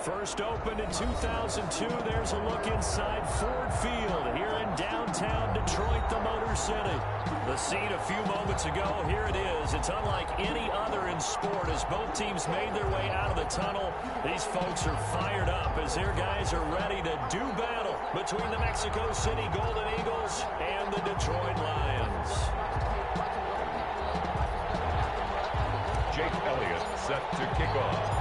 First opened in 2002. There's a look inside Ford Field here in downtown Detroit, the Motor City. The scene a few moments ago, here it is. It's unlike any other in sport as both teams made their way out of the tunnel. These folks are fired up as their guys are ready to do battle between the Mexico City Golden Eagles and the Detroit Lions. Jake Elliott set to kick off.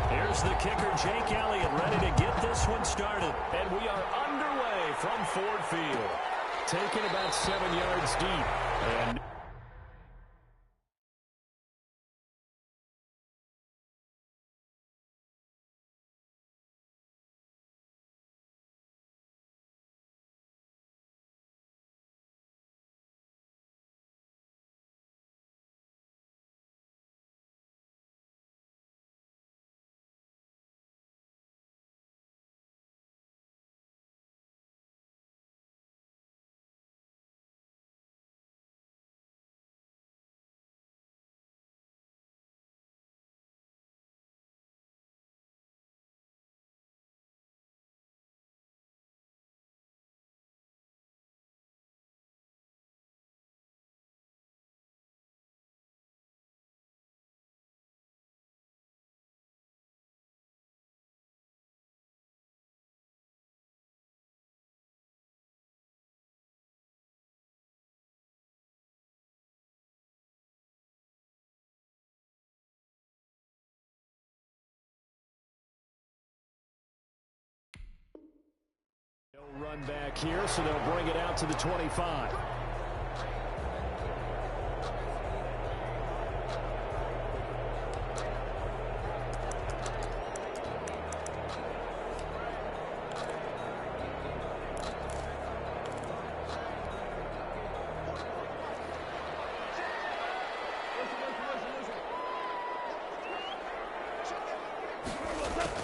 Here's the kicker, Jake Elliott, ready to get this one started. And we are underway from Ford Field. Taken about 7 yards deep. And no run back here, so they'll bring it out to the 25.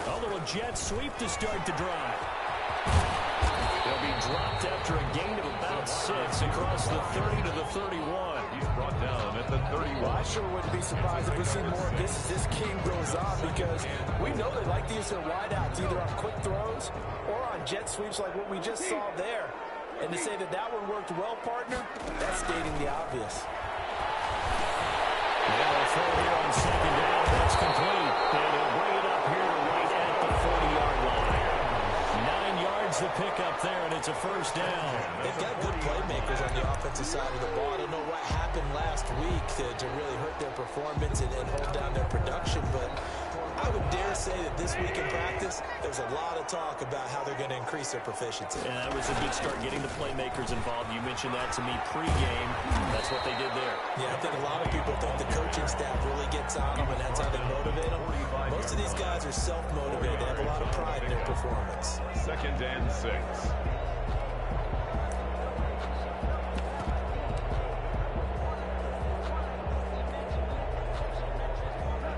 A little jet sweep to start the drive. They'll be dropped after a gain of about 6 across the 30 to the 31. He's brought down at the 31. Well, I sure wouldn't be surprised if we see more of this as this game goes on, because we know they like to use their wideouts either on quick throws or on jet sweeps like what we just saw there. And to say that that one worked well, partner, that's stating the obvious. Now a throw here on second down. That's complete. And he'll bring it up here to right at the 40-yard line. 9 yards to pick up there, and it's a first down. They've got good playmakers on the offensive side of the ball. I don't know what happened last week to really hurt their performance and hold down their production, but I would dare say that this week in practice, there's a lot of talk about how they're going to increase their proficiency. And that was a good start, getting the playmakers involved. You mentioned that to me pregame. That's what they did there. Yeah, I think a lot of people think the coaching staff really gets on them, and that's how they motivate them. Most of these guys are self-motivated. They have a lot of pride in their performance. 2nd and 6.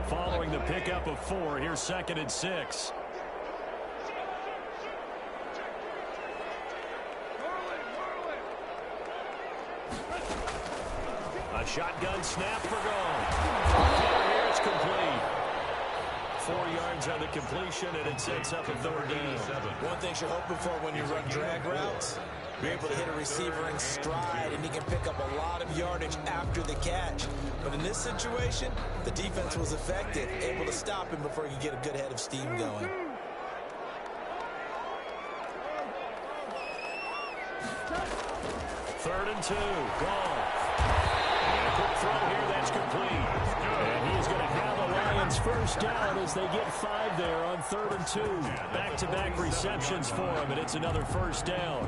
Following the pickup of 4, here's 2nd and 6. A shotgun snap for goal. Here it's complete. 4 yards on the completion, and it sets up a 3rd down. One thing you're hoping for when you run drag routes, you're able to hit a receiver in stride, and he can pick up a lot of yardage after the catch. But in this situation, the defense was effective, able to stop him before he could get a good head of steam going. Third and 2. Goal. And a quick throw here. That's complete. And he's going to have a Lions first down as they get 5 there on 3rd and 2. Back-to-back receptions for him, and it's another first down.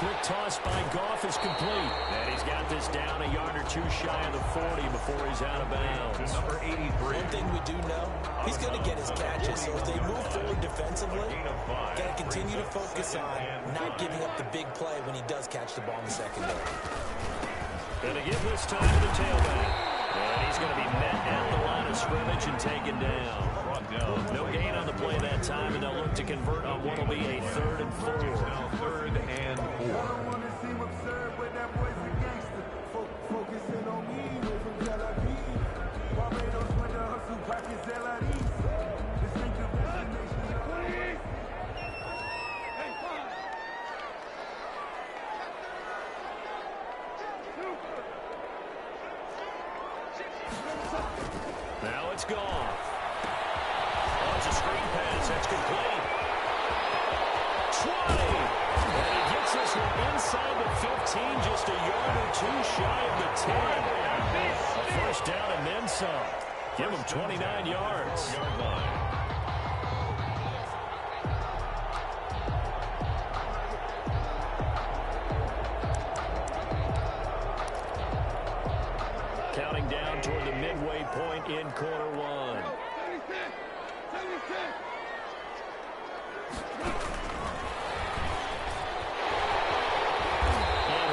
Quick toss by Goff is complete. And he's got this down a yard or 2 shy of the 40 before he's out of bounds. Number 83. One thing we do know, he's going to get his catches. So if they move forward defensively, got to continue to focus on not giving up the big play when he does catch the ball in the secondary. And to give this time to the tailback. And He's going to be met at the line of scrimmage and taken down. No gain on the play that time, and they'll look to convert on what will be a 3rd and 4. Now 3rd and 4. Now it's gone. Oh, it's a screen pass. That's complete. 20. And he gets this one inside the 15, just a yard or two shy of the 10. A first down and then some. Give him 29 yards. Counting down toward the midway point in quarter one. And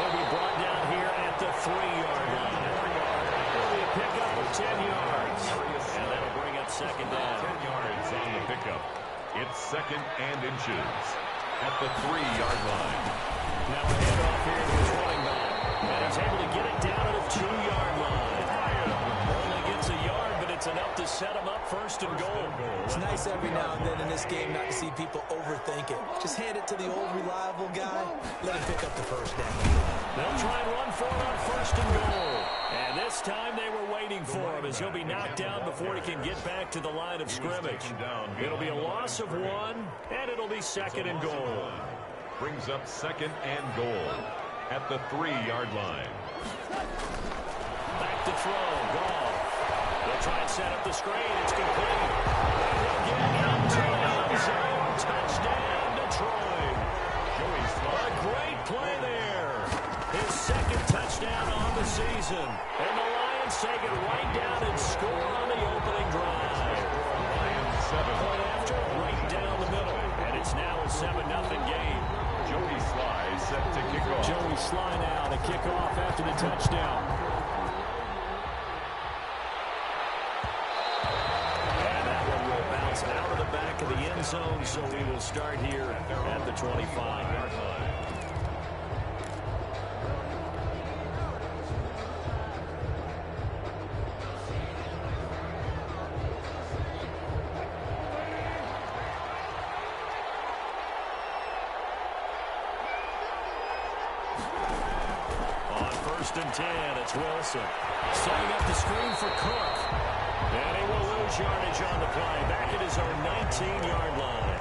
he'll be brought down here at the 3-yard line. It'll be a pickup of 10 yards. And that'll bring up second down. 10 yards on the pickup. It's 2nd and inches at the 3-yard line. Now a handoff here to his running back. And he's able to get it down to the 2-yard line. Only gets a yard, but it's enough to set him up 1st and goal. It's nice every now and then in this game not to see people overthink it. Just hand it to the old reliable guy. Let him pick up the first down. They'll try and run for it on 1st and goal. And this time they were waiting for him as he'll be knocked down before he can get back to the line of scrimmage. It'll be a loss of 1, and it'll be 2nd and goal. Brings up 2nd and goal at the 3-yard line. Back to throw. Goff. They'll try and set up the screen. It's complete. They'll get into the end zone. Touchdown, Detroit. A great play there. His 2nd touchdown on the season. And the Lions take it right down and score on the opening drive. Lions 7. Point after, right down the middle. And it's now a 7-0 game. Joey Sly set to kick off. Joey Sly now to kick off after the touchdown. And that one will bounce out of the back of the end zone, so we will start here at the 25-yard line. And 10, it's Wilson. Setting up the screen for Cook. And he will lose yardage on the play. Back at his own 19-yard line.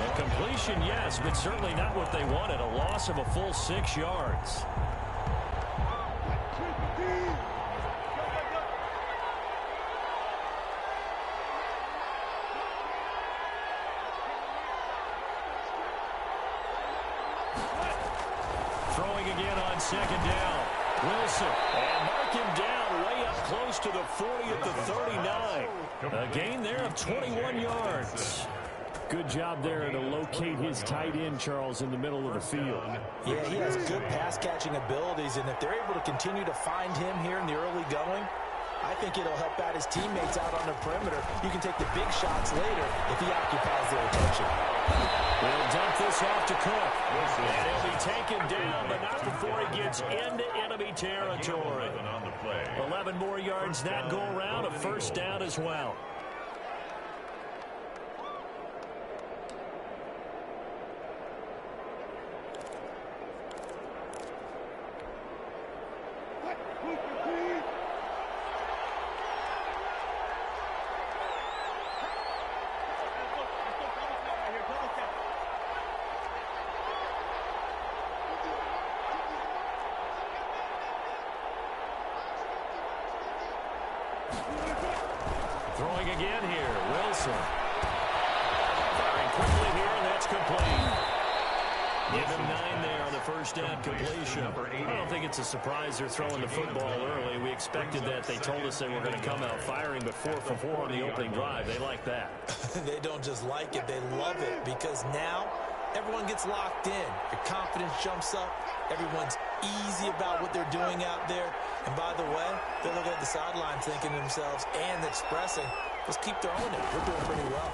A completion, yes, but certainly not what they wanted. A loss of a full 6 yards. Throwing again on 2nd down. Wilson, and mark him down way up close to the 40 at the 39. A gain there of 21 yards. Good job there to locate his tight end, Charles, in the middle of the field. Yeah, he has good pass-catching abilities, and if they're able to continue to find him here in the early going, I think it'll help out his teammates out on the perimeter. You can take the big shots later if he occupies their attention. They'll dump this off to Cook. And he'll be taken down, but not before he gets into enemy territory. 11 more yards that go around, a first down as well. Throwing again here, Wilson. Firing quickly here, and that's complete. Give him 9 there on the first down completion. I don't think it's a surprise they're throwing the football early. We expected that. They told us they were going to come out firing, but 4 for 4 on the opening drive. They like that. They don't just like it, they love it, because now everyone gets locked in. Your confidence jumps up. Everyone's easy about what they're doing out there. And by the way, they're looking at the sideline thinking to themselves and expressing, let's keep throwing it. We're doing pretty well.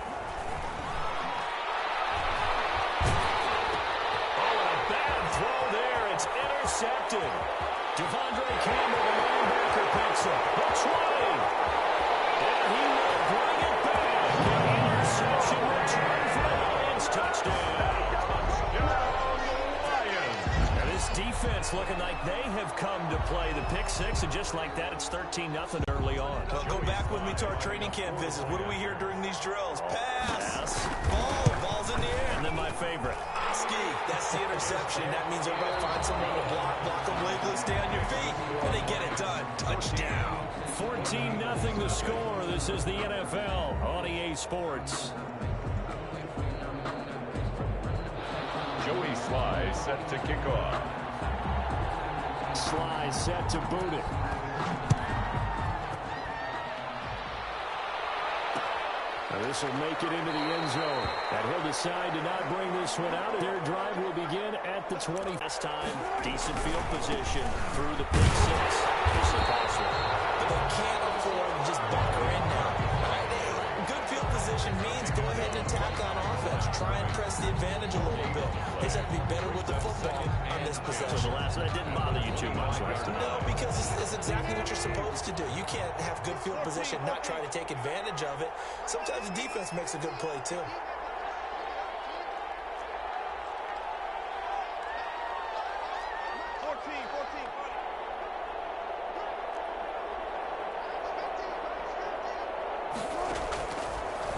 Oh, and a bad throw there. It's intercepted. Devondre Campbell, the linebacker, picks up the 20. And he will bring it back. The interception return for the Lions. Touchdown. Defense looking like they have come to play the pick six, and just like that, it's 13-0 early on. Well, go back with me to our training camp visits. What do we hear during these drills? Pass. Ball's in the air. And then my favorite. Oski, that's the interception. That means everybody find someone to block them wiggly, stay on your feet, and they get it done. Touchdown. 14-0 the score. This is the NFL on EA Sports. Joey Sly set to kick off. Sly set to boot it. Now this will make it into the end zone. And he'll decide to not bring this one out. Their drive will begin at the 20. Last time, decent field position through the pick six. Just impossible. But they can't afford to just bunker in now. Good field position means go ahead and attack on offense. Try and press the advantage a little bit. They just have to be better with the football on this possession. So that didn't bother you too much last time? No, because it's exactly what you're supposed to do. You can't have good field position, not try to take advantage of it. Sometimes the defense makes a good play, too.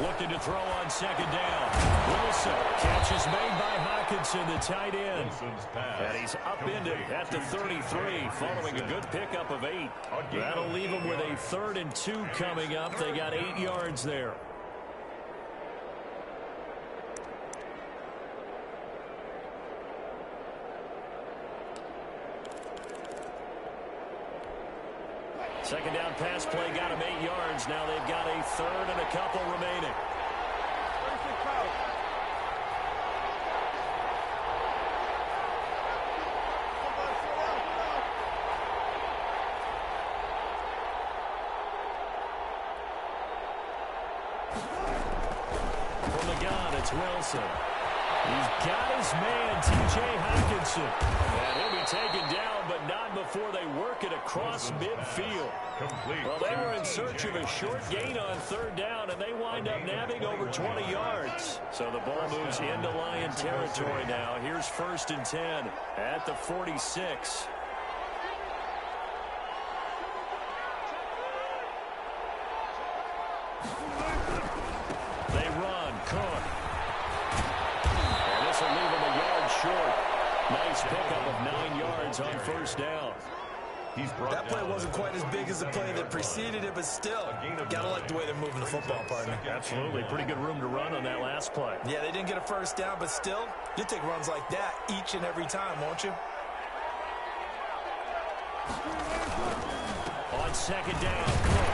Looking to throw on second down. Wilson. Catch is made by Hockenson, the tight end. And he's upended at the 33 following a good pickup of 8. That'll leave him with a 3rd and 2 coming up. They got 8 yards there. Second down pass play got him 8 yards. Now they've got a 3rd and a couple remaining. From the gun, it's Wilson. He's got his man, T.J. Hockenson. And he'll be taken down, but not before they work it across midfield. Well, they were in search of a short gain on 3rd down, and they wind up nabbing over 20 yards. So the ball moves into Lion territory now. Here's 1st and 10 at the 46. They run. Cook. And this will leave him a yard short. Nice pickup of 9 yards on 1st down. That play wasn't quite as big as the play that preceded it, but still, gotta like the way they're moving the football, partner. Absolutely. Pretty good room to run on that last play. Yeah, they didn't get a 1st down, but still, you take runs like that each and every time, won't you? On 2nd down, Cook.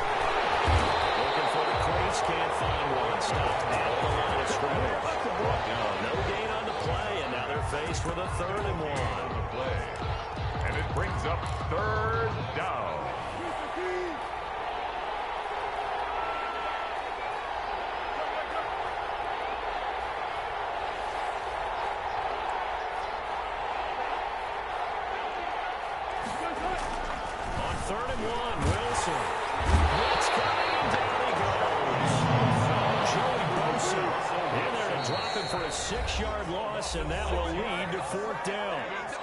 Looking for the crease, can't find one. Stopped at the line of scrimmage. No gain on the play, and now they're faced with a 3rd and 1. And it brings up 3rd down. On 3rd and 1, Wilson. Blitz coming, and down he goes. Joey Bosa in there to drop him for a 6-yard loss, and that will lead to 4th down.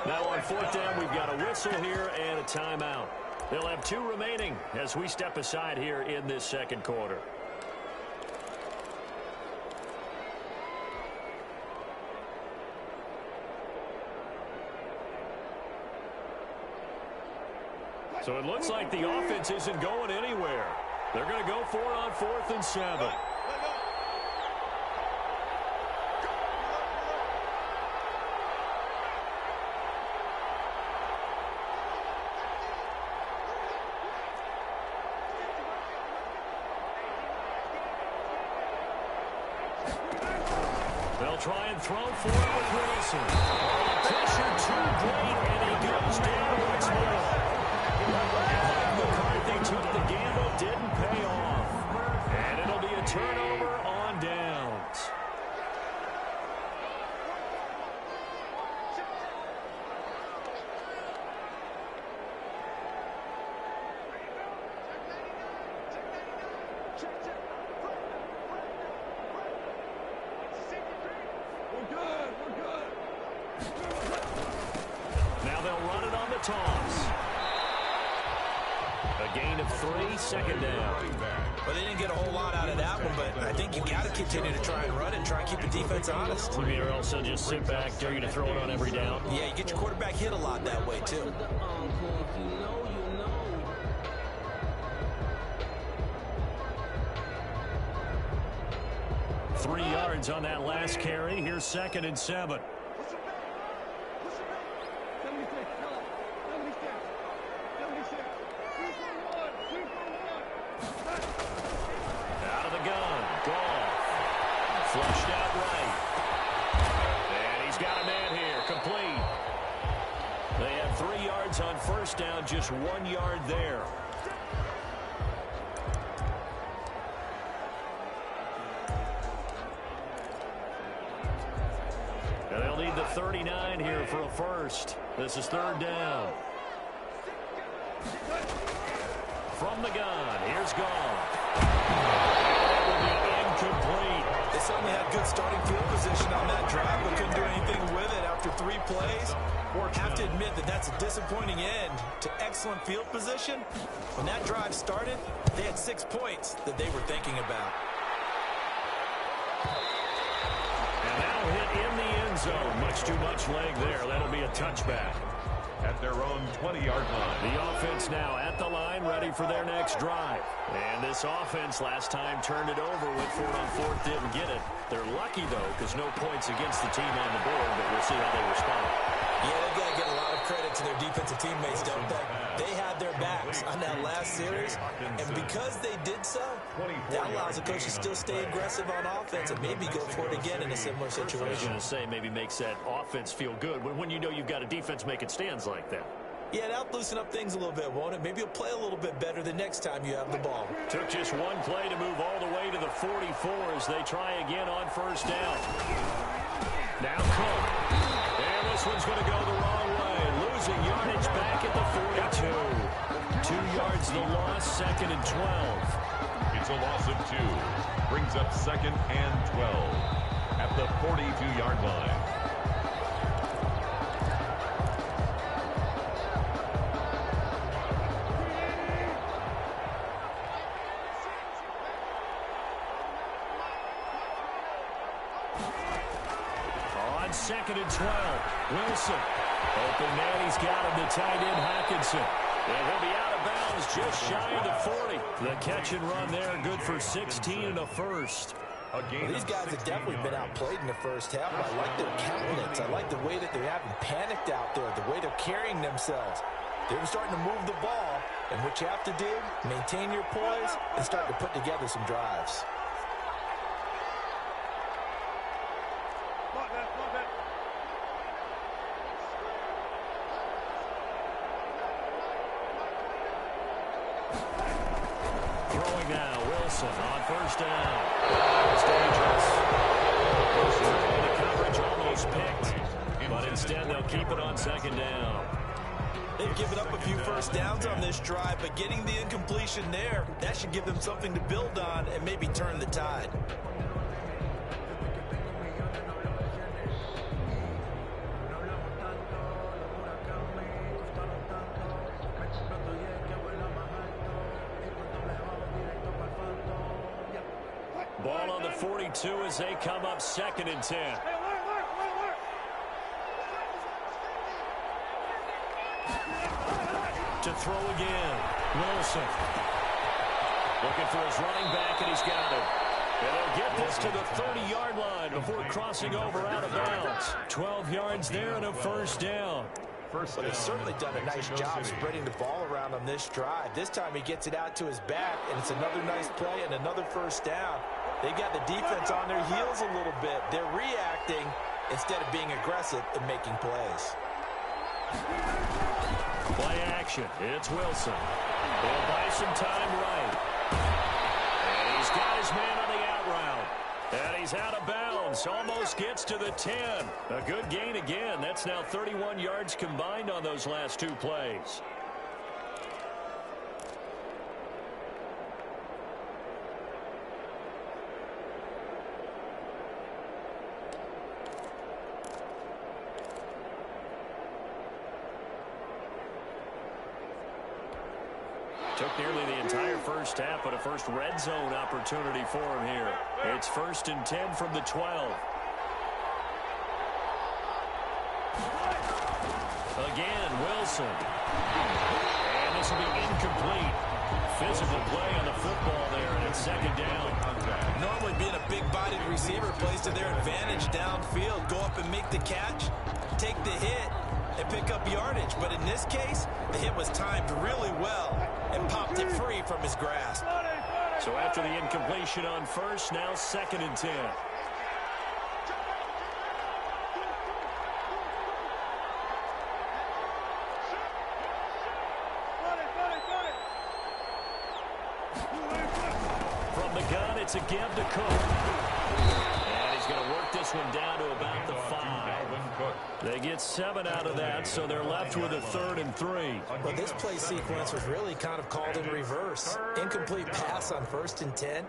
Now on 4th down, we've got a whistle here and a timeout. They'll have 2 remaining as we step aside here in this 2nd quarter. So it looks like the offense isn't going anywhere. They're going to go for it on 4th and 7. They'll try and throw for it with Wilson. Pressure too great, and he goes down once more. McCarthy took the gamble, didn't pay off. And it'll be a turnover on downs. Now they'll run it on the toss. A gain of 3, second down. Well, they didn't get a whole lot out of that one, but I think you got to continue to try and run it and try and keep the defense honest. Or also just sit back, dare you to throw it on every down. Yeah, you get your quarterback hit a lot that way, too. Three yards on that last carry. Here's 2nd and 7. Out of the gun. Goff. Flushed out right. And he's got a man here. Complete. They have 3 yards on first down. Just 1 yard there. And they'll need the 39 here for a first. This is 3rd down. From the gun, here's Goff. That will be incomplete. They certainly had good starting field position on that drive, but couldn't do anything with it after 3 plays. Have to admit that that's a disappointing end to excellent field position. When that drive started, they had 6 points that they were thinking about. And that'll hit in the end zone. Much too much leg there. That'll be a touchback. At their own 20-yard line. The offense now at the line, ready for their next drive. And this offense last time turned it over, went for it on 4th, didn't get it. They're lucky, though, because no points against the team on the board, but we'll see how they respond. Yeah, they've got to give a lot of credit to their defensive teammates, don't they? They had their backs on that last series, and because they did so, that allows the coach to still stay aggressive on offense and maybe go for it again in a similar situation. I was going to say, maybe makes that offense feel good when you know you've got a defense making stands like that. Yeah, that'll loosen up things a little bit, won't it? Maybe you'll play a little bit better the next time you have the ball. Took just one play to move all the way to the 44 as they try again on first down. Now Cook. And this one's going to go the wrong way. Losing yardage back at the 42. 2 yards the loss, 2nd and 12. It's a loss of 2. Brings up 2nd and 12 at the 42-yard line. On 2nd and 12, Wilson. Open man, he's got him, the tight end, Hockenson. And he'll be out of bounds just shy of the 40. The catch and run there, good for 16 and a first. Well, these guys have definitely been outplayed in the first half. I like their countenance. I like the way that they haven't panicked out there, the way they're carrying themselves. They're starting to move the ball, and what you have to do, maintain your poise and start to put together some drives. Throwing now, Wilson on first down. It's dangerous. The coverage almost picked, but instead they'll keep it on 2nd down. They've given up a few first downs on this drive, but getting the incompletion there, that should give them something to build on and maybe turn the tide. Ball on the 42 as they come up 2nd and 10. To throw again. Wilson. Looking for his running back, and he's got it. And they'll get this to the 30-yard line before crossing over out of bounds. 12 yards there and a first down. But he's certainly done a nice job spreading the ball around on this drive. This time he gets it out to his back, and it's another nice play and another first down. They got the defense on their heels a little bit. They're reacting instead of being aggressive and making plays. Play action. It's Wilson. He'll buy some time right. And he's got his man on the out route. And he's out of bounds. Almost gets to the 10. A good gain again. That's now 31 yards combined on those last two plays. Took nearly the entire first half, but a first red zone opportunity for him here. It's 1st and 10 from the 12. Again, Wilson. And this will be incomplete. Physical play on the football there, and it's 2nd down. Normally being a big-bodied receiver plays to their advantage downfield. Go up and make the catch, take the hit, and pick up yardage. But in this case, the hit was timed really well and popped it free from his grasp. So after the incompletion on first, now 2nd and 10. From the gun, it's a give to Cook. And he's going to work this one down to about the 5. They get 7 out of that, so they're left with a 3rd and 3. Well, this play sequence was really kind of called in reverse. Incomplete pass on 1st and 10.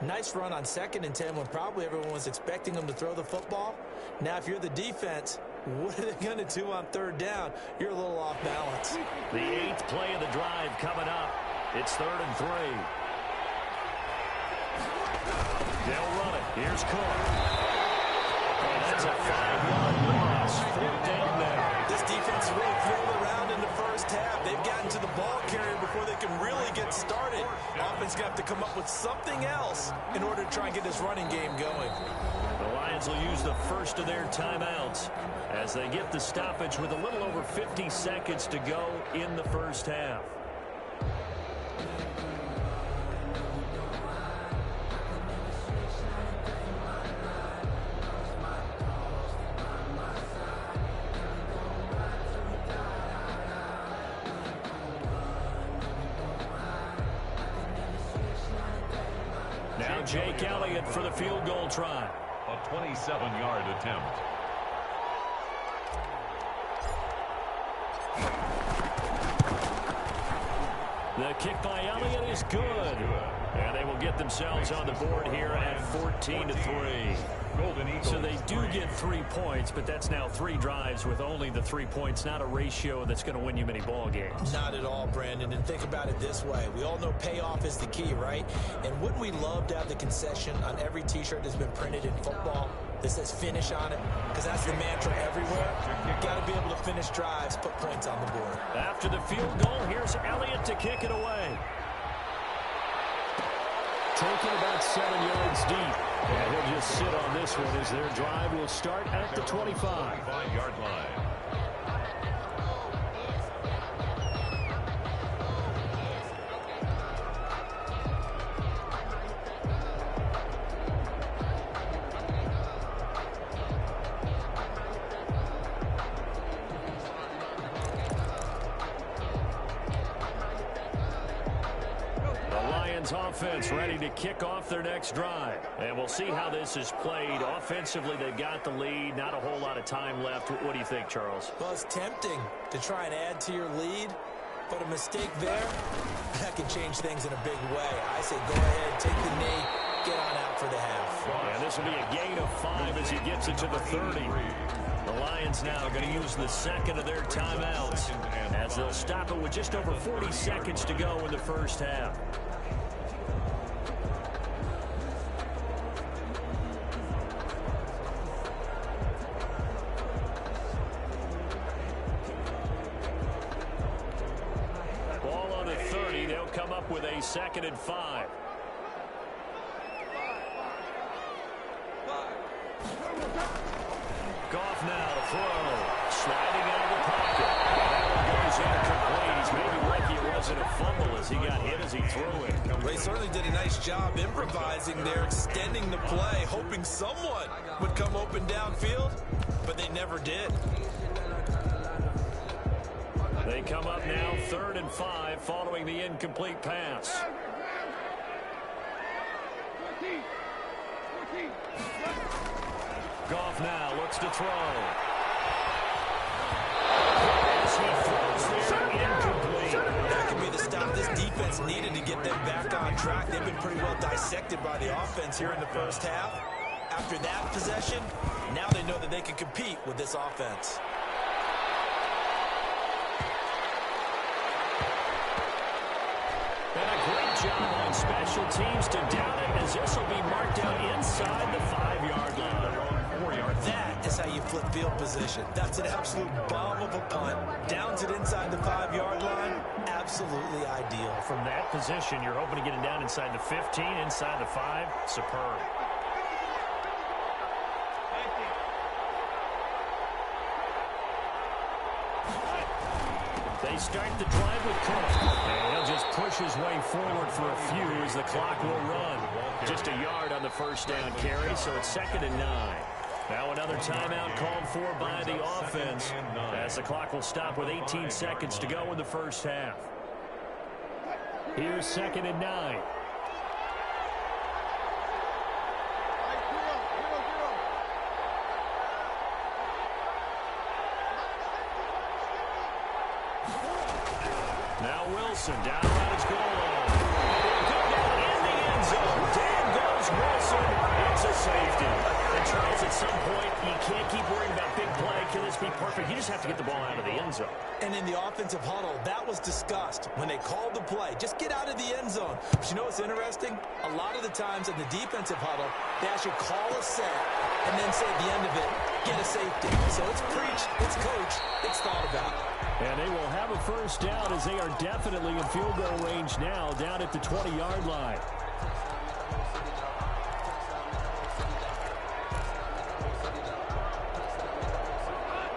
Nice run on 2nd and 10 when probably everyone was expecting them to throw the football. Now, if you're the defense, what are they going to do on 3rd down? You're a little off balance. The 8th play of the drive coming up. It's 3rd and 3. They'll run it. Here's Cook. And that's a 5-yard loss. 4th down there. This defense really thrown around in the first half. They've gotten to the ball carrier before they can really get started. Offense going to have to come up with something else in order to try and get this running game going. The Lions will use the first of their timeouts as they get the stoppage with a little over 50 seconds to go in the first half. Now Jake Elliott for the field goal try. A 27-yard attempt. The kick by Elliott is good. And they will get themselves on the board here at 14-3. So they do get 3 points, but that's now 3 drives with only the 3 points, not a ratio that's going to win you many ball games. Not at all, Brandon. And think about it this way. We all know payoff is the key, right? And wouldn't we love to have the concession on every T-shirt that's been printed in football that says finish on it? Because that's the mantra everywhere. You've got to be able to finish drives, put points on the board. After the field goal, here's Elliott to kick it away. Taken about 7 yards deep. And he'll just sit on this one as their drive will start at the 25-yard line. Offense ready to kick off their next drive. And we'll see how this is played. Offensively, they've got the lead. Not a whole lot of time left. What do you think, Charles? Well, it's tempting to try and add to your lead, but a mistake there, that can change things in a big way. I say go ahead, take the knee, get on out for the half. And this will be a gain of 5 as he gets it to the 30. The Lions now are going to use the second of their timeouts as they'll stop it with just over 40 seconds to go in the first half. Come up with a 2nd and 5. Goff now to throw. sliding out of the pocket. That one goes incomplete. He's maybe lucky it wasn't a fumble as he got hit as he threw it. Well, he certainly did a nice job improvising there, extending the play, hoping someone would come open downfield, but they never did. They come up now 3rd and 5 following the incomplete pass. Goff now looks to throw. As he throws there, incomplete. That could be the stop this defense needed to get them back on track. They've been pretty well dissected by the offense here in the first half. After that possession, now they know that they can compete with this offense. And a great job on special teams to down it, as this will be marked out inside the 5-yard line. That is how you flip field position. That's an absolute bomb of a punt. Downs it inside the 5-yard line. Absolutely ideal. From that position, you're hoping to get it down inside the 15, inside the 5. Superb. They start the drive with Cook. And he'll just push his way forward for a few as the clock will run. Just a yard on the first down carry, so it's 2nd and 9. Now another timeout called for by the offense as the clock will stop with 18 seconds to go in the first half. Here's 2nd and 9. Now Wilson down around his goal line. And he'll go down in the end zone. Down goes Wilson. It's a safety. And Charles, at some point, you can't keep worrying about big play. Can this be perfect? You just have to get the ball out of the end zone. And in the offensive huddle, that was discussed when they called the play. Just get out of the end zone. But you know what's interesting? A lot of the times in the defensive huddle, they actually call a set and then say at the end of it, get a safety. So it's preached, it's coached, it's thought about. And they will have a first down as they are definitely in field goal range now, down at the 20-yard line.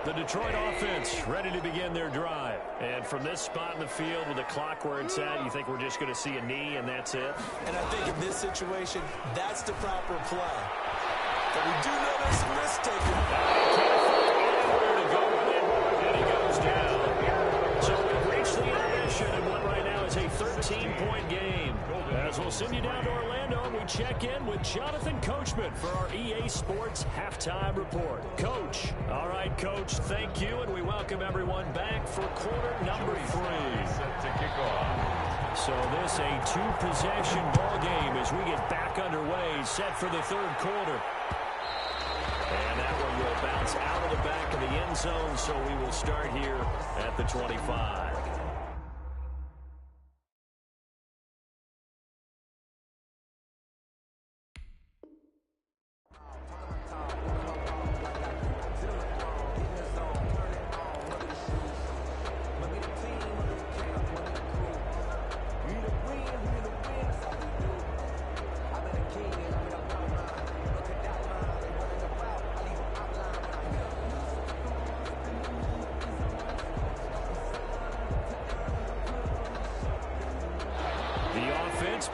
The Detroit offense ready to begin their drive. And from this spot in the field with the clock where it's at, you think we're just going to see a knee and that's it? And I think in this situation, that's the proper play. But we do know there's some risk taking. Can't find anywhere to go with it, and he goes down. So we've reached the intermission, and what right now is a 13-point game. As we'll send you down to Orlando, and we check in with Jonathan Coachman for our EA Sports Halftime Report. Coach. All right, Coach, thank you, and we welcome everyone back for quarter number 3. Set to kick off. So this a 2-possession ball game as we get back underway, set for the 3rd quarter. And that one will bounce out of the back of the end zone, so we will start here at the 25.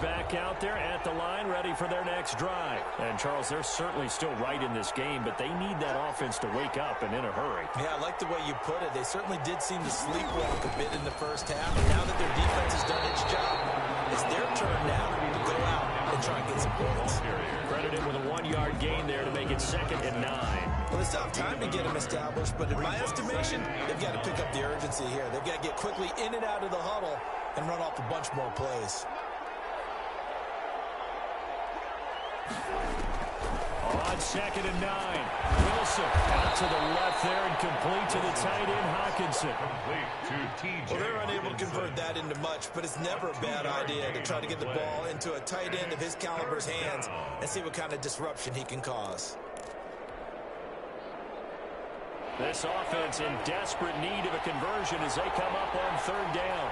Back out there at the line, ready for their next drive. And, Charles, they're certainly still right in this game, but they need that offense to wake up and in a hurry. Yeah, I like the way you put it. They certainly did seem to sleepwalk a bit in the first half. And now that their defense has done its job, it's their turn now to go out and try and get some points. Credited with a 1-yard gain there to make it 2nd and 9. Well, they still have time to get them established, but in my estimation, they've got to pick up the urgency here. They've got to get quickly in and out of the huddle and run off a bunch more plays. On 2nd and 9, Wilson out to the left there and complete to the tight end, Hawkinson. Well, they're unable to convert that into much, but it's never a bad idea to try to get the ball into a tight end of his caliber's hands and see what kind of disruption he can cause. This offense in desperate need of a conversion as they come up on 3rd down.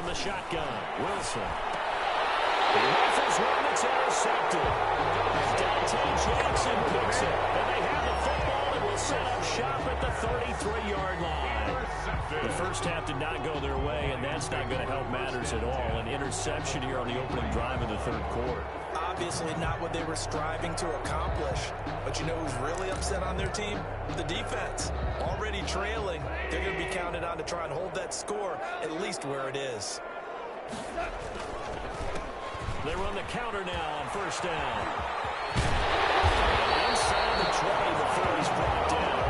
from the shotgun. Wilson. He rifles one that's intercepted. Dante Jackson picks it. And they have the football and will set up shop at the 33-yard line. The first half did not go their way, and that's not going to help matters at all. An interception here on the opening drive of the third quarter. Obviously not what they were striving to accomplish. But you know who's really upset on their team? The defense. Already trailing. They're going to be counted on to try and hold that score at least where it is. They run the counter now on first down. Inside the 20 before he's brought down.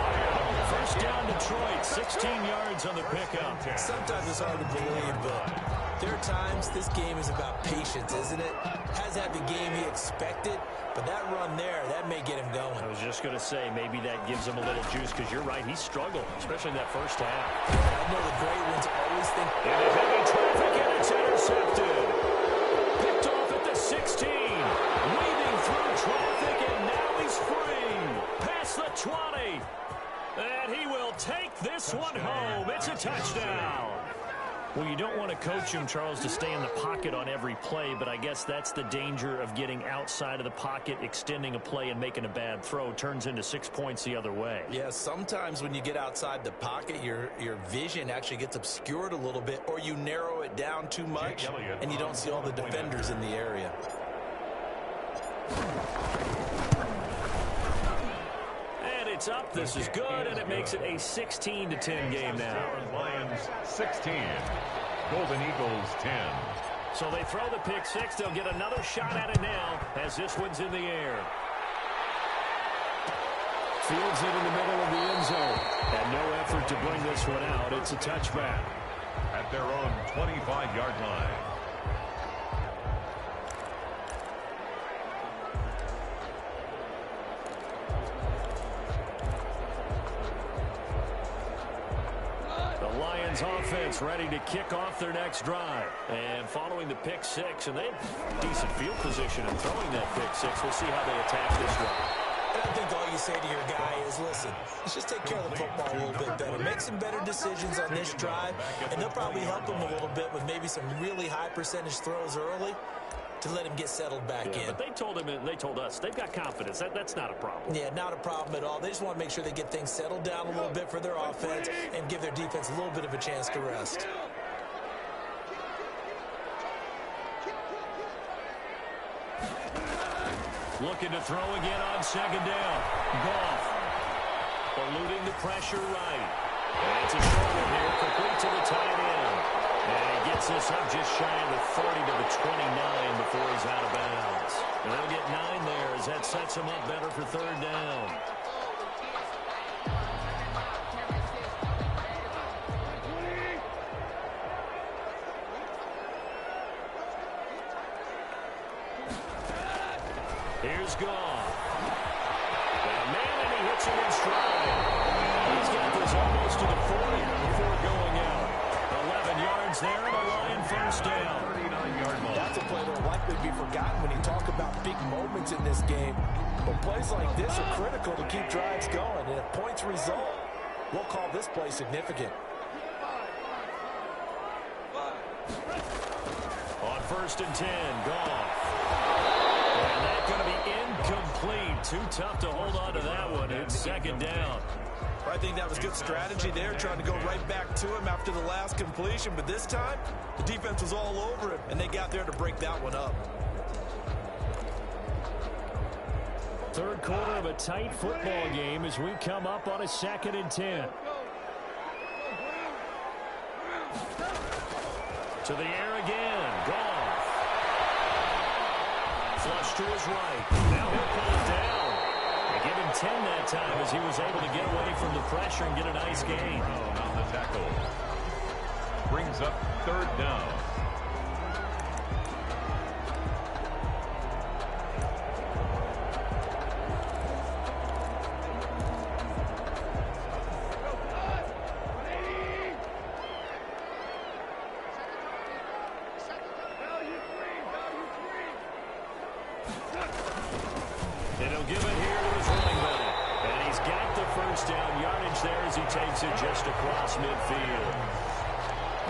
First down Detroit, 16 yards on the pickup. Sometimes it's hard to believe, but there are times this game is about patience, isn't it? Has had the game he expected, but that run there, that may get him going. I was just going to say, maybe that gives him a little juice, because you're right, he struggled, especially in that first half. I know the great ones always think... Into heavy traffic, and it's intercepted. Picked off at the 16. Weaving through traffic, and now he's free. Past the 20. And he will take this one home. It's a touchdown. Well, you don't want to coach him, Charles, to stay in the pocket on every play, but I guess that's the danger of getting outside of the pocket, extending a play, and making a bad throw. Turns into 6 points the other way. Yeah, sometimes when you get outside the pocket, your vision actually gets obscured a little bit, or you narrow it down too much, and you don't see all the defenders in the area. It's up. This is good, and it makes it a 16-10 game now. Lions 16, Golden Eagles 10. So they throw the pick six. They'll get another shot at it now as this one's in the air. Fields it in the middle of the end zone. And no effort to bring this one out. It's a touchback. At their own 25-yard line. Offense ready to kick off their next drive. And following the pick six, and they have decent field position in throwing that pick six. We'll see how they attack this drive. And I think all you say to your guy is, listen, let's just take care of the football a little bit better. Make some better decisions on this drive, and they'll probably help him a little bit with maybe some really high percentage throws early to let him get settled back in. But they told him, and they told us, they've got confidence. That's not a problem. Yeah, not a problem at all. They just want to make sure they get things settled down a little bit for their offense and give their defense a little bit of a chance to rest. Looking to throw again on second down. Goff eluding the pressure right. And it's a short one here, complete to the tight end. And he gets this up just shy of the 30 to the 29 before he's out of bounds. And they'll get 9 there as that sets him up better for third down. Here's Goff. And man, and he hits him in stride. He's got this almost to the 40 before going out. 11 yards there, and a Lion first down. 39-yard line. That's a play that will likely be forgotten when you talk about big moments in this game. But plays like this are critical to keep drives going. And if points result, we'll call this play significant. On first and 10, Goff. And that's going to be incomplete. Too tough to hold on to that one. It's second down. I think that was good strategy there, trying to go right back to him after the last completion. But this time, the defense was all over him, and they got there to break that one up. Third quarter of a tight football game as we come up on a second and 10. To the air again. Goff. Flush to his right. Now he'll pull it down. They give him 10 that time as he was able to get away from the pressure and get a nice gain. On the tackle. Brings up third down.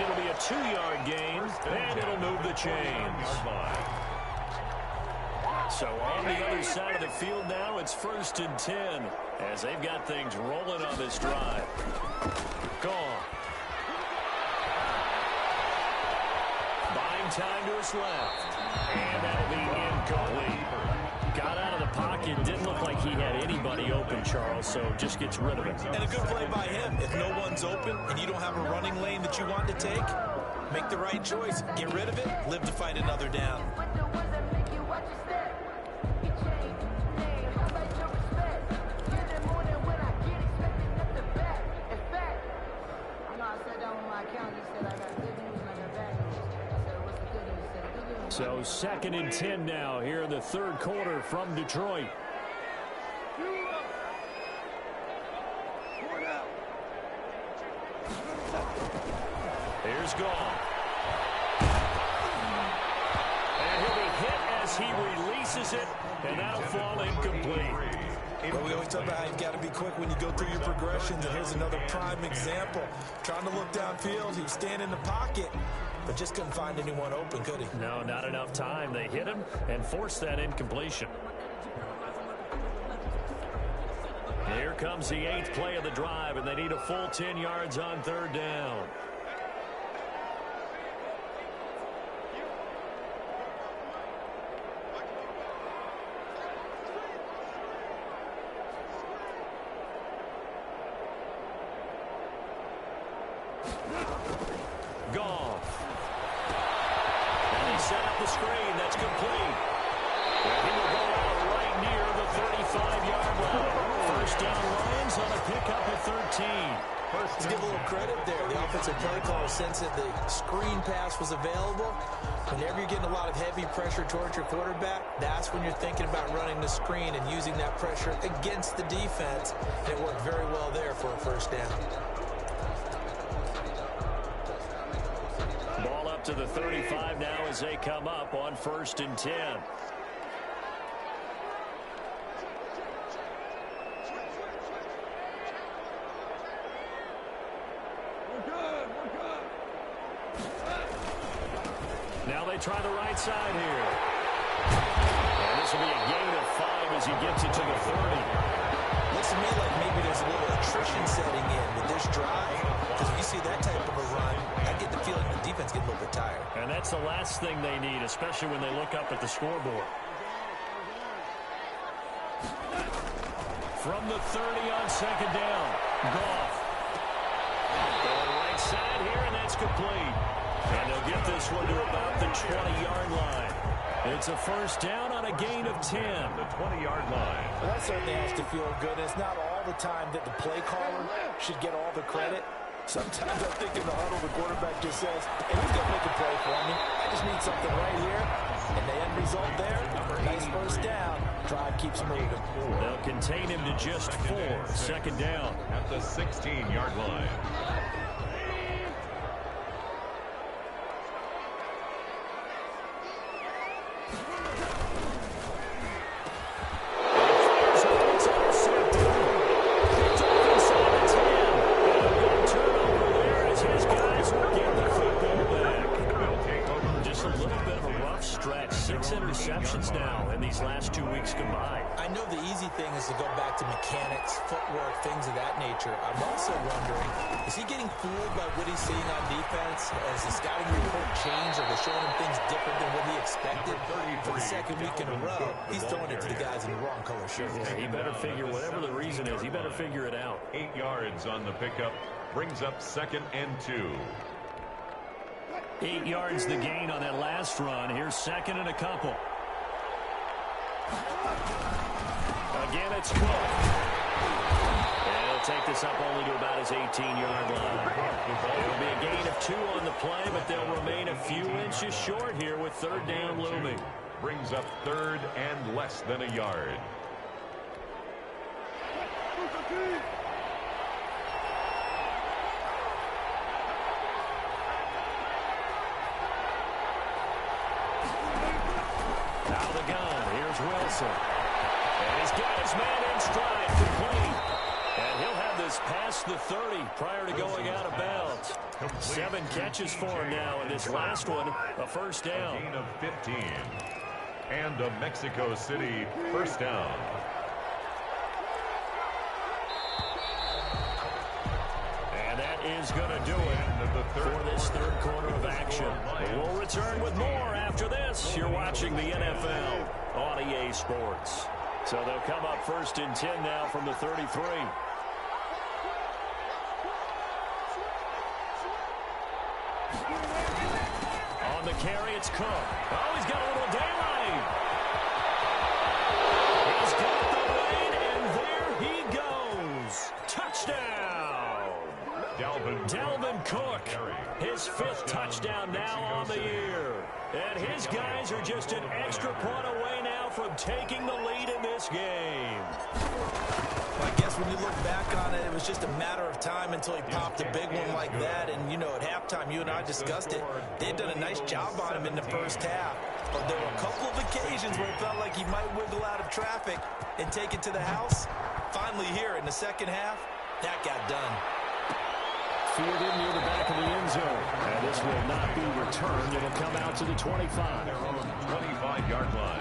It'll be a 2-yard gain, and it'll move the chains. So on the other side of the field now, it's 1st and 10 as they've got things rolling on this drive. Gone. Buying time to his left. And that'll be incomplete. Got out of the pocket. Didn't look like he had anybody open, Charles, so just gets rid of it. And a good play by him. If no one's open and you don't have a running lane that you want to take, make the right choice. Get rid of it. Live to fight another down. So 2nd and 10 now here in the 3rd quarter from Detroit. Here's Goff. And he'll be hit as he releases it, and that'll fall incomplete. Well, we always talk about how you've got to be quick when you go through your progressions, and here's another prime example. Trying to look downfield, he was standing in the pocket, but just couldn't find anyone open, could he? No, not enough time. They hit him and forced that incompletion. Here comes the 8th play of the drive, and they need a full 10 yards on 3rd down. Goff. And he set up the screen. That's complete. And he will go out right near the 35-yard line. 1st down Lions on a pickup at 13. To give a little credit there, the offensive play caller sensed that the screen pass was available. Whenever you're getting a lot of heavy pressure towards your quarterback, that's when you're thinking about running the screen and using that pressure against the defense. And it worked very well there for a 1st down. Ball up to the 35 now as they come up on 1st and 10. Now they try the right side here. And this will be a gain of 5 as he gets it to the 30. Looks to me like maybe there's a little attrition setting in with this drive. Because if you see that type of a run, I get the feeling the defense gets a little bit tired. And that's the last thing they need, especially when they look up at the scoreboard. From the 30 on 2nd down, Goff. Going right side here, and that's complete. And they'll get this one to about the 20-yard line. It's a 1st down on a gain of 10. The 20-yard line. Well, that certainly has to feel good. It's not all the time that the play caller should get all the credit. Sometimes I think in the huddle, the quarterback just says, hey, he's going to make a play for me. I just need something right here. And the end result there, nice 1st down. Drive keeps moving. They'll contain him to just 4. 2nd down. At the 16-yard line. Interceptions now in these last 2 weeks combined. I know the easy thing is to go back to mechanics, footwork, things of that nature. I'm also wondering, is he getting fooled by what he's seeing on defense? Has the scouting report changed? Are they showing him things different than what he expected? For the 2nd week in a row, he's throwing it to the guys in the wrong color shirts. Yeah, he better figure, whatever the reason is, he better figure it out. 8 yards on the pickup brings up 2nd and 2. 8 yards the gain on that last run. Here's 2nd and a couple. Again, it's Cook. And he'll take this up only to about his 18-yard line. It'll be a gain of 2 on the play, but they'll remain a few inches short here with 3rd down looming. Brings up 3rd and less than a yard. Out of the gun, here's Wilson. And he's got his man in stride, complete. And he'll have the is past the 30 prior to going out of bounds. 7 catches for him now, and this last one, a first down. A gain of 15. And a Mexico City first down. And that is going to do it for this third quarter of action. We'll return with more after this. You're watching the NFL on EA Sports. So they'll come up first and 10 now from the 33. On the carry, it's Cook. Oh, he's got a little daylight. He's got the lead, and there he goes. Touchdown. Dalvin Cook, his 5th touchdown now on the year. And his guys are just an extra point away now from taking the lead in this game. Well, I guess when you look back on it, it was just a matter of time until he popped a big one like that. And, you know, at halftime, you and I discussed it. They had done a nice job on him in the first half. But there were a couple of occasions where it felt like he might wiggle out of traffic and take it to the house. Finally here in the second half, that got done. Fielded near the back of the end zone. And this will not be returned. It'll come out to the 25. Their own 25-yard line.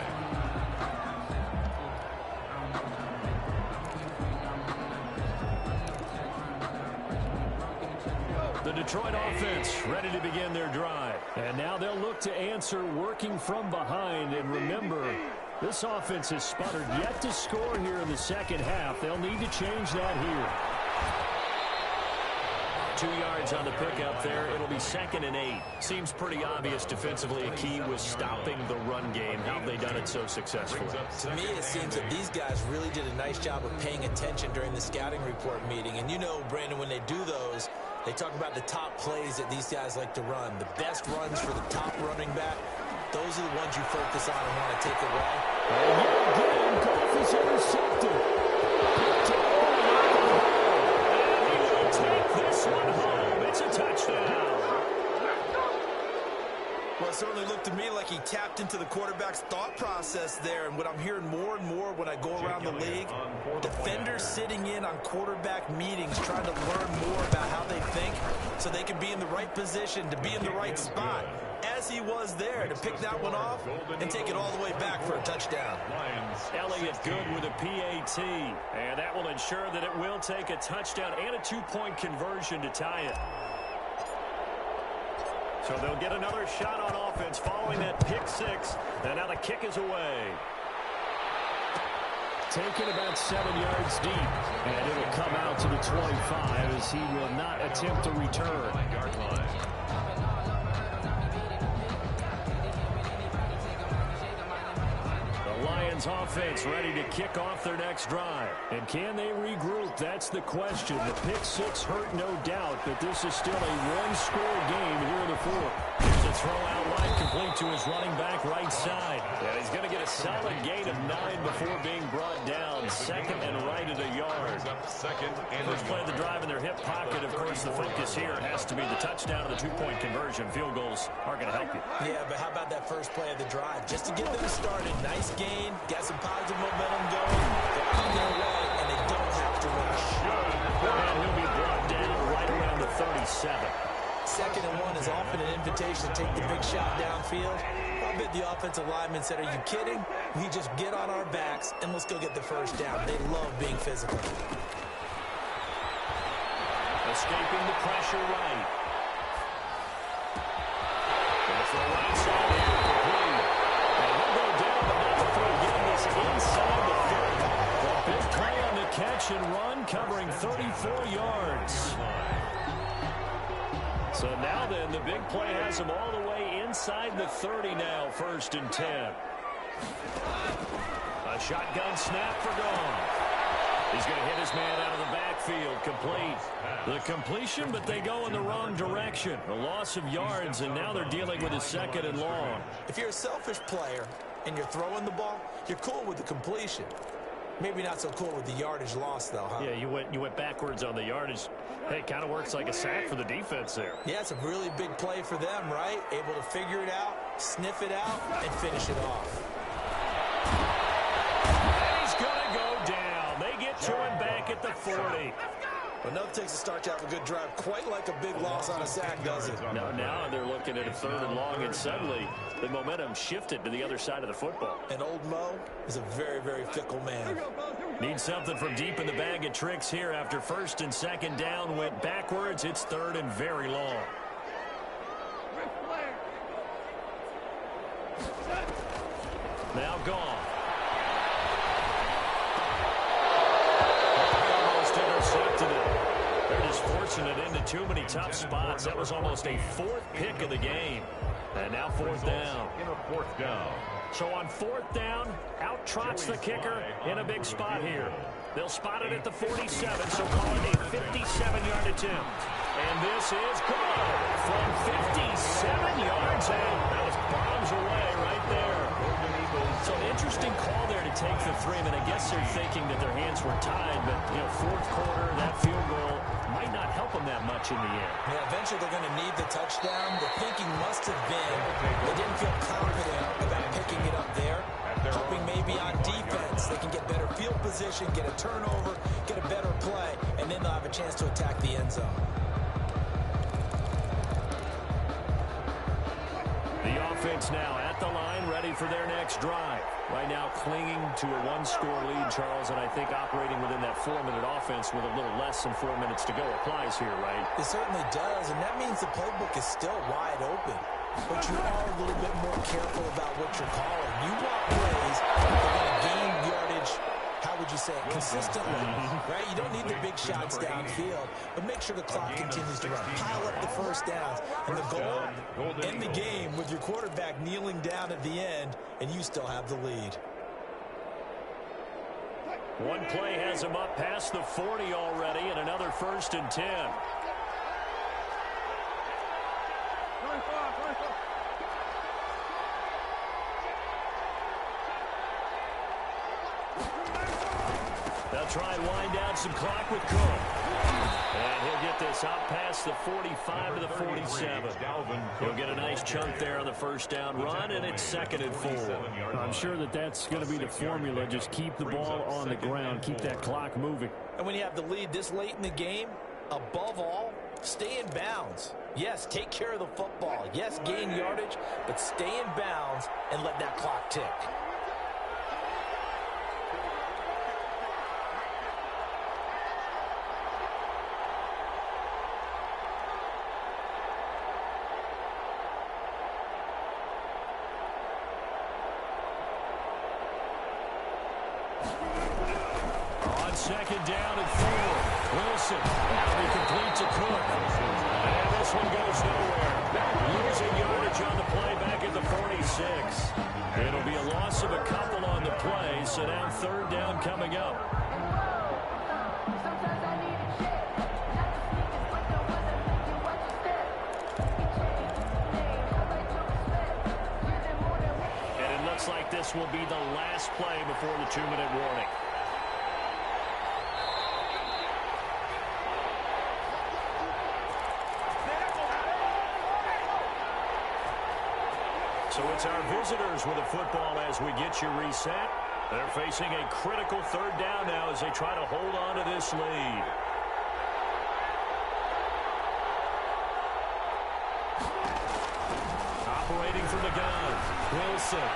The Detroit offense ready to begin their drive. And now they'll look to answer working from behind. And remember, this offense has sputtered yet to score here in the second half. They'll need to change that here. 2 yards on the pickup there. It'll be 2nd and 8. Seems pretty obvious defensively. A key was stopping the run game. How have they done it so successfully? To me, it seems that these guys really did a nice job of paying attention during the scouting report meeting. And you know, Brandon, when they do those, they talk about the top plays that these guys like to run. The best runs for the top running back, those are the ones you focus on and want to take away. And Goff is intercepted. This one home. It's a touchdown. Well, it certainly looked to me like he tapped into the quarterback's thought process there. And what I'm hearing more and more when I go around the league, defenders sitting in on quarterback meetings trying to learn more about how they think so they can be in the right position to be in the right spot, as he was there to pick that one off and take it all the way back for a touchdown. Elliott good with a PAT, and that will ensure that it will take a touchdown and a 2-point conversion to tie it. So they'll get another shot on offense following that pick 6, and now the kick is away. Taken about 7 yards deep, and it'll come out to the 25 as he will not attempt to return. Lions offense ready to kick off their next drive. And can they regroup? That's the question. The pick 6 hurt, no doubt, but this is still a one-score game here in the 4th. Here's a throw out wide, complete to his running back right side. And he's going to get a solid gain of 9 before being brought down. 2nd and right at a yard. First play of the drive in their hip pocket. Of course, the focus here has to be the touchdown and the 2-point conversion. Field goals are going to help you. Yeah, but how about that first play of the drive? Just to get them started. Nice gain, got some positive momentum going. They're on their way, and they don't have to rush. And he'll be brought down right around the 37. 2nd and 1 is often an invitation to take the big shot downfield. I bet the offensive lineman said, are you kidding? We just get on our backs, and let's go get the first down. They love being physical. Escaping the pressure right. Goes to the right side here, complete. And he'll go down, but not before getting this inside the 30. A big play on the catch and run, covering 34 yards. So now then, the big play has him all the way inside the 30 now, 1st and 10. A shotgun snap for Gone. He's going to hit his man out of the backfield, complete. The completion, but they go in the wrong direction. A loss of yards, and now they're dealing with a 2nd and long. If you're a selfish player and you're throwing the ball, you're cool with the completion. Maybe not so cool with the yardage loss, though, huh? Yeah, you went backwards on the yardage. Hey, it kind of works like a sack for the defense there. Yeah, it's a really big play for them, right? Able to figure it out, sniff it out, and finish it off. And he's going to go down. They get to him back at the 40. Well, nothing takes a start to have a good drive, quite like a big loss on a sack, does it? No, now they're looking at a 3rd and long, and suddenly the momentum shifted to the other side of the football. And old Mo is a very, very fickle man. Need something from deep in the bag of tricks here after 1st and 2nd down went backwards. It's 3rd and very long. Now gone. Almost intercepted it. They're just forcing it into too many tough spots. That was almost a 4th pick of the game. And now 4th down. In a 4th down. So on 4th down, out trots the kicker in a big spot here. They'll spot it at the 47, so call it a 57-yard attempt. And this is good from 57 yards out. That was bombs away right there. So an interesting call there to take the 3. I mean, I guess they're thinking that their hands were tied, but, 4th quarter, that field goal might not help them that much in the end. Yeah, eventually they're going to need the touchdown. The thinking must have been they didn't feel confident about picking it up there, hoping maybe on defense they can get better field position, get a turnover, get a better play, and then they'll have a chance to attack the end zone. The offense now at the line, ready for their next drive. Right now clinging to a 1-score lead, Charles, and I think operating within that 4-minute offense with a little less than 4 minutes to go applies here, right? It certainly does, and that means the playbook is still wide open. But you are a little bit more careful about what you're calling. You want plays that are going to gain yardage, how would you say it, consistently, right? You don't need the big shots downfield, but make sure the clock continues to run. Pile up the 1st downs. And the goal, end the game with your quarterback kneeling down at the end, and you still have the lead. One play has him up past the 40 already, and another 1st and 10. They'll try and wind down some clock with Cook. And he'll get this out past the 45 to the 47. He'll get a nice chunk there on the 1st down run, and it's 2nd and 4. I'm sure that's going to be the formula. Just keep the ball on the ground. Keep that clock moving. And when you have the lead this late in the game, above all, stay in bounds. Yes, take care of the football. Yes, gain yardage, but stay in bounds and let that clock tick. On 2nd down and 4. Wilson now be complete to Cook. And this one goes nowhere. Losing yardage on the play back at the 46. It'll be a loss of a couple on the play, so now 3rd down coming up. And it looks like this will be the last play before the 2-minute warning. So it's our visitors with the football as we get you reset. They're facing a critical 3rd down now as they try to hold on to this lead. Operating from the gun, Wilson.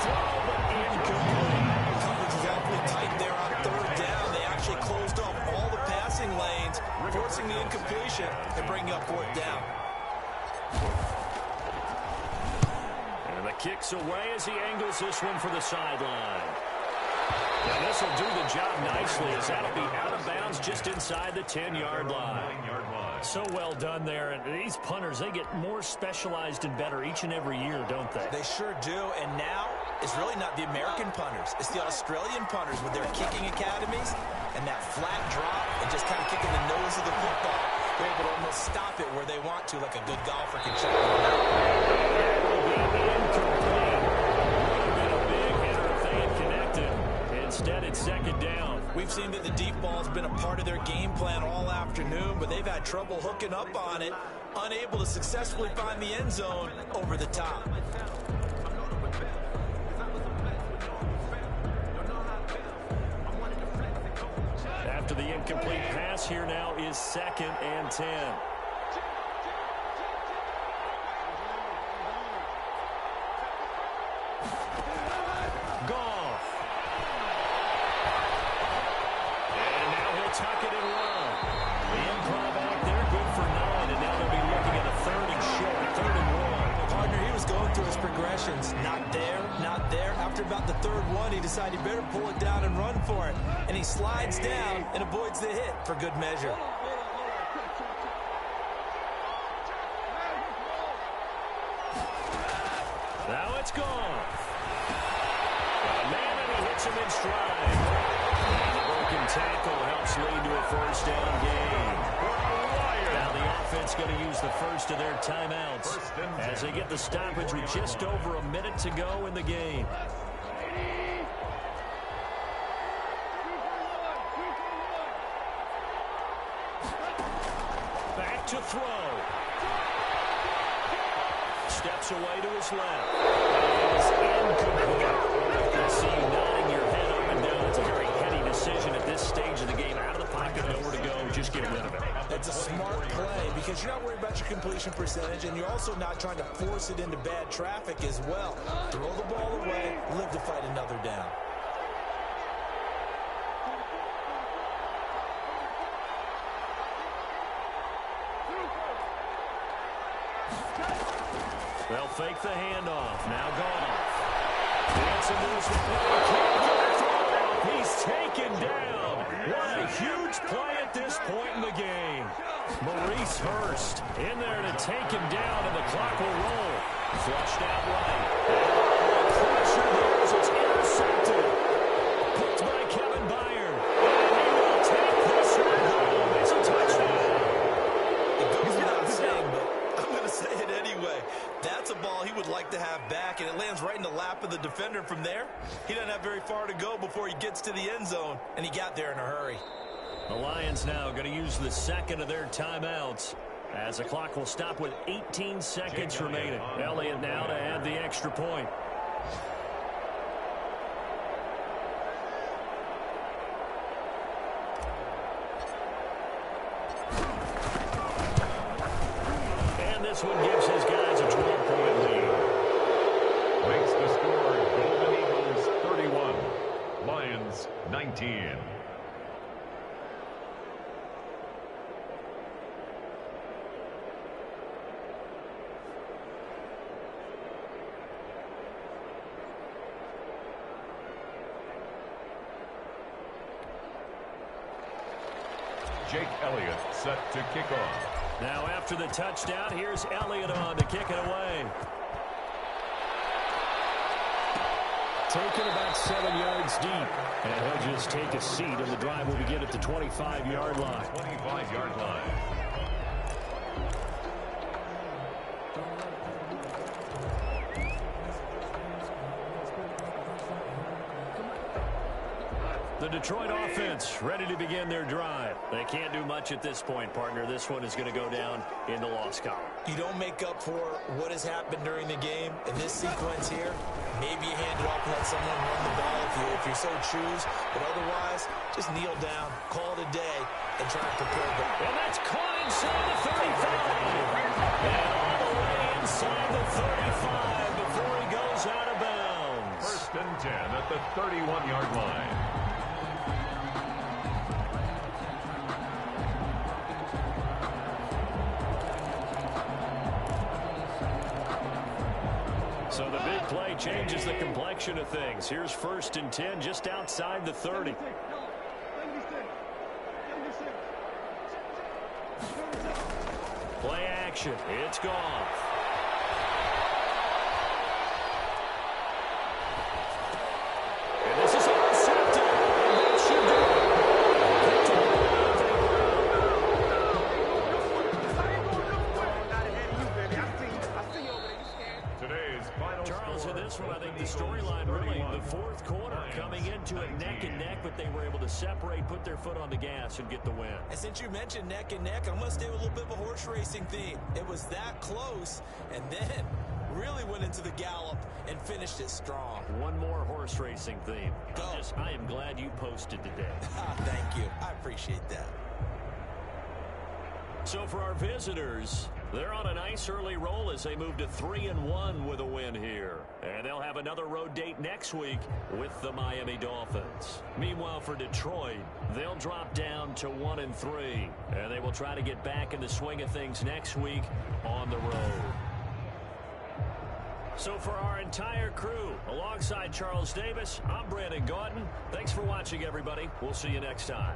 Throw, but incomplete. Coverage is awfully tight there on 3rd down. They actually closed off all the passing lanes, forcing the incompletion and bringing up 4th down. And the kick's away as he angles this one for the sideline. And this will do the job nicely as that'll be out of bounds just inside the 10-yard line. So well done there. And these punters, they get more specialized and better each and every year, don't they? They sure do. And now it's really not the American punters. It's the Australian punters with their kicking academies and that flat drop and just kind of kicking the nose of the football. They're able to almost stop it where they want to, like a good golfer can check it out. Instead, it's 2nd down. We've seen that the deep ball has been a part of their game plan all afternoon, but they've had trouble hooking up on it, unable to successfully find the end zone over the top. After the incomplete pass, here now is 2nd and 10. Goff. And now he'll tuck it and run. The improv back there, good for 9, and now they'll be looking at a 3rd and short, 3rd and 1. Partner, he was going through his progressions. Not there, not there. After about the 3rd one, he decided he better pull it down and run for it. And he slides down and avoids the hit for good measure. Now it's gone. Man, and he hits him in stride. And the broken tackle helps lead to a 1st down gain. Now the offense going to use the first of their timeouts as they get the stoppage with just over a minute to go in the game. Back to throw. Steps away to his left. It is incomplete. I see you nodding your head up and down. It's a very heady decision at this stage of the game. Out of the pocket, nowhere to go. Just get rid of it. That's a smart play because you're not worried about your completion percentage, and you're also not trying to force it into bad traffic as well. Throw the ball away, live to fight another down. They'll fake the handoff. Now Goff. Gets him to his throw. He's taken down. What a huge play at this point in the game. Maurice Hurst in there to take him down, and the clock will roll. Flushed out right. Pressure there as it's intercepted. Picked by Kevin Byard. And he will take this one home. It's a touchdown. It goes without saying, but I'm going to say it anyway. That's a ball he would like to have back, and it lands right in the lap of the defender. From there, he doesn't have very far to go before he gets to the end zone, and he got there in a hurry. The Lions now going to use the 2nd of their timeouts as the clock will stop with 18 seconds remaining. Elliott now to add the extra point. And this one gives his guys a 12-point lead. Makes the score Golden Eagles 31, Lions 19. Jake Elliott set to kick off. Now after the touchdown, here's Elliott on to kick it away. Taken about 7 yards deep. And he'll just take a seat, and the drive will begin at the 25-yard line. 25-yard line. The Detroit offense ready to begin their drive. They can't do much at this point, partner. This one is going to go down in the loss column. You don't make up for what has happened during the game. In this sequence here, maybe you hand it off and let someone run the ball if you so choose. But otherwise, just kneel down, call it a day, and try to prepare the... And that's caught inside the 35. And all the way inside the 35 before he goes out of bounds. 1st and 10 at the 31-yard line. So the big play changes the complexion of things. Here's 1st and 10 just outside the 30. Play action. It's gone. And this is intercepted. And that should do it. Charles, in this one, I think the storyline really, the 4th quarter coming into it neck and neck, but they were able to separate, put their foot on the gas, and get the win. And since you mentioned neck and neck, I'm going to stay with a little bit of a horse racing theme. It was that close, and then really went into the gallop and finished it strong. One more horse racing theme. Go. I am glad you posted today. Thank you. I appreciate that. So for our visitors, they're on a nice early roll as they move to 3-1 with a win here. And they'll have another road date next week with the Miami Dolphins. Meanwhile, for Detroit, they'll drop down to 1-3. And they will try to get back in the swing of things next week on the road. So for our entire crew, alongside Charles Davis, I'm Brandon Gaudin. Thanks for watching, everybody. We'll see you next time.